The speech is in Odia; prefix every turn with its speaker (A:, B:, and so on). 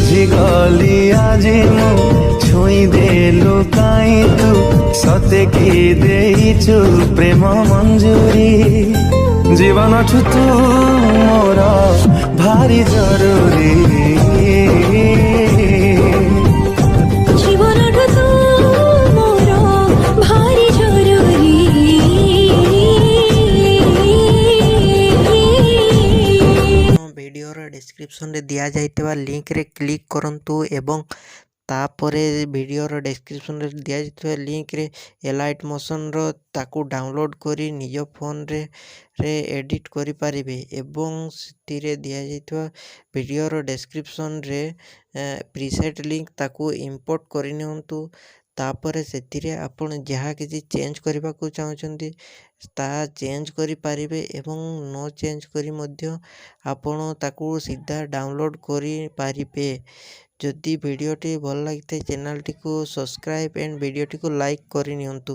A: ବୁଝିଗଲି ଆଜି ମୁଁ ଛୁଇଁ ଦେଲୁ କାଇଁ ତୁ ସତେ କି ଦେଇଛୁ ପ୍ରେମ ମଞ୍ଜୁରୀ ଜୀବନଠୁ ତୁ ମୋର ଭାରି ଜରୁରୀ
B: ଜୀବନଠୁ ତୁ ମୋର ଭାରି ଜରୁରୀ।
C: ভিডিওর ডেসক্রিপশন রে দিয়া যাইଥିବା লিঙ্ক রে ক্লিক করন্তু এবং তাପରେ ভিডিওর ডেসକ୍ରିପସନ୍ ରେ ଦିଆଯାଇଥିବା ଲିଙ୍କରେ ଏଲାଇଟ୍ ମୋସନ୍ର ତାକୁ ଡାଉନଲୋଡ଼୍ କରି ନିଜ ଫୋନ୍ରେ ଏଡ଼ିଟ୍ କରିପାରିବେ ଏବଂ ସେଥିରେ ଦିଆଯାଇଥିବା ଭିଡ଼ିଓର ଡେସକ୍ରିପସନ୍ରେ ପ୍ରିସେଟ୍ ଲିଙ୍କ୍ ତାକୁ ଇମ୍ପୋର୍ଟ କରିନିଅନ୍ତୁ। ତାପରେ ସେଥିରେ ଆପଣ ଯାହା କିଛି ଚେଞ୍ଜ କରିବାକୁ ଚାହୁଁଛନ୍ତି ତାହା ଚେଞ୍ଜ କରିପାରିବେ ଏବଂ ନ ଚେଞ୍ଜ କରି ମଧ୍ୟ ଆପଣ ତାକୁ ସିଧା ଡାଉନଲୋଡ଼୍ କରିପାରିବେ। ଯଦି ଭିଡ଼ିଓଟି ଭଲ ଲାଗିଥାଏ ଚ୍ୟାନେଲଟିକୁ ସବସ୍କ୍ରାଇବ୍ ଏଣ୍ଡ ଭିଡ଼ିଓଟିକୁ ଲାଇକ୍ କରିନିଅନ୍ତୁ।